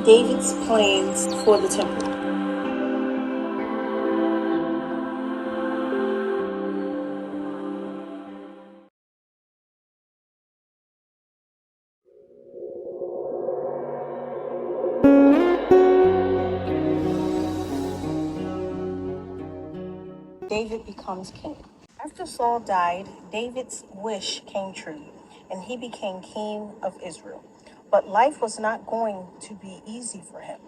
David's plans for the temple. David becomes king. After Saul died, David's wish came true, and he became king of Israel. But life was not going to be easy for him.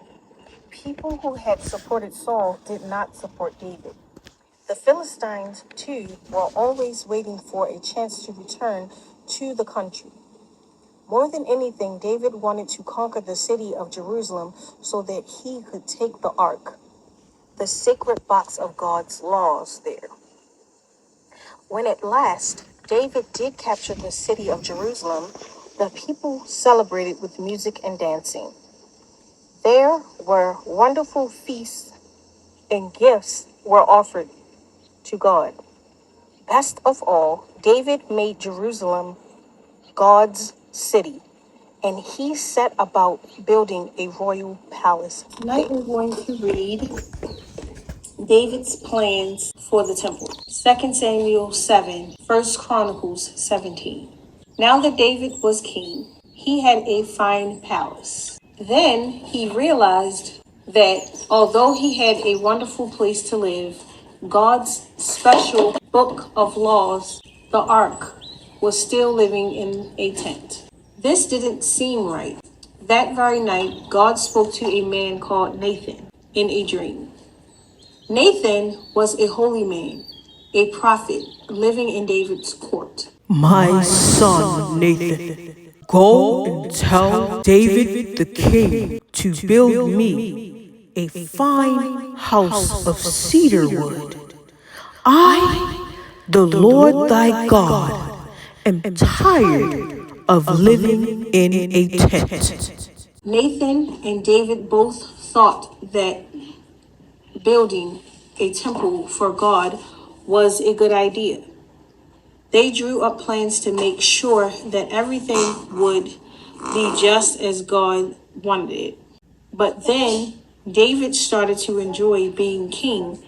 People who had supported Saul did not support David. The Philistines, too, were always waiting for a chance to return to the country. More than anything, David wanted to conquer the city of Jerusalem so that he could take the ark, the sacred box of God's laws, there. When at last David did capture the city of Jerusalem, the people celebrated with music and dancing. There were wonderful feasts and gifts were offered to God. Best of all, David made Jerusalem God's city, and he set about building a royal palace. Tonight we're going to read David's plans for the temple. 2 Samuel 7, 1 Chronicles 17. Now that David was king, he had a fine palace. Then he realized that although he had a wonderful place to live, God's special book of laws, the ark, was still living in a tent. This didn't seem right. That very night, God spoke to a man called Nathan in a dream. Nathan was a holy man, a prophet living in David's court. My son Nathan, go and tell David the king to build me a fine house of cedar wood. I, the Lord thy God, am tired of living in a tent. Nathan and David both thought that building a temple for God was a good idea. They drew up plans to make sure that everything would be just as God wanted it. But then David started to enjoy being king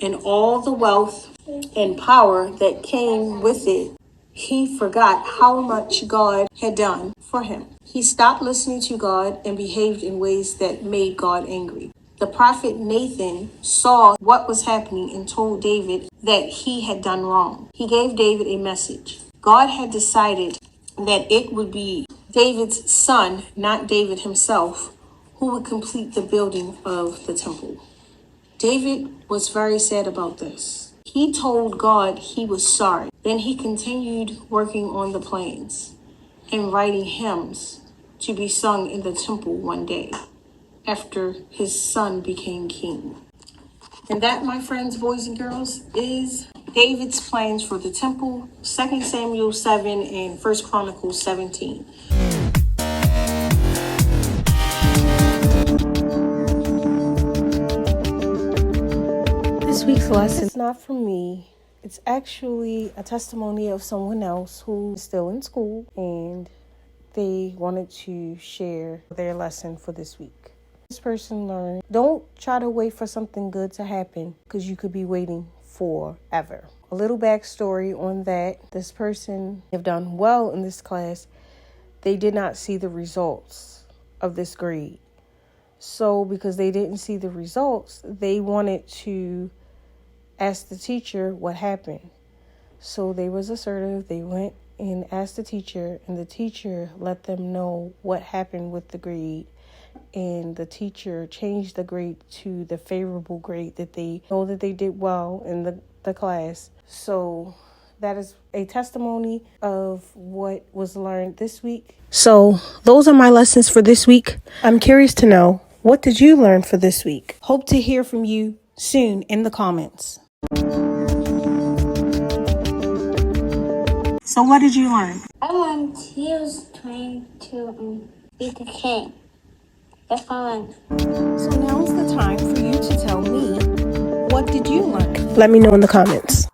and all the wealth and power that came with it. He forgot how much God had done for him. He stopped listening to God and behaved in ways that made God angry. The prophet Nathan saw what was happening and told David that he had done wrong. He gave David a message. God had decided that it would be David's son, not David himself, who would complete the building of the temple. David was very sad about this. He told God he was sorry. Then he continued working on the plans and writing hymns to be sung in the temple one day after his son became king. And that, my friends, boys and girls, is David's plans for the temple, 2 Samuel 7 and 1 Chronicles 17. This week's lesson is not from me. It's actually a testimony of someone else who's still in school, and they wanted to share their lesson for this week. This person learned, don't try to wait for something good to happen because you could be waiting forever. A little backstory on that. This person have done well in this class. They did not see the results of this grade. So because they didn't see the results, they wanted to ask the teacher what happened. So they was assertive. They went and asked the teacher, and the teacher let them know what happened with the grade. And the teacher changed the grade to the favorable grade that they know that they did well in the class. So that is a testimony of what was learned this week. So those are my lessons for this week. I'm curious to know, what did you learn for this week? Hope to hear from you soon in the comments. So what did you learn? I learned he was trying to be the king. That's fun. So now is the time for you to tell me, what did you learn? Let me know in the comments.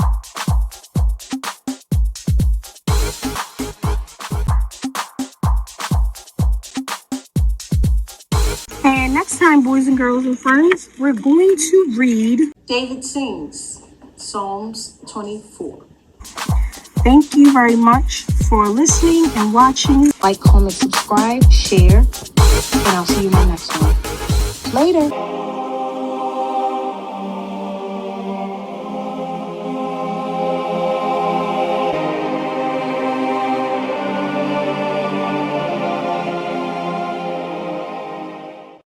Hey time, boys and girls and friends, we're going to read David Sings, Psalms 24. Thank you very much for listening and watching. Like, comment, subscribe, share, and I'll see you in my next one. Later.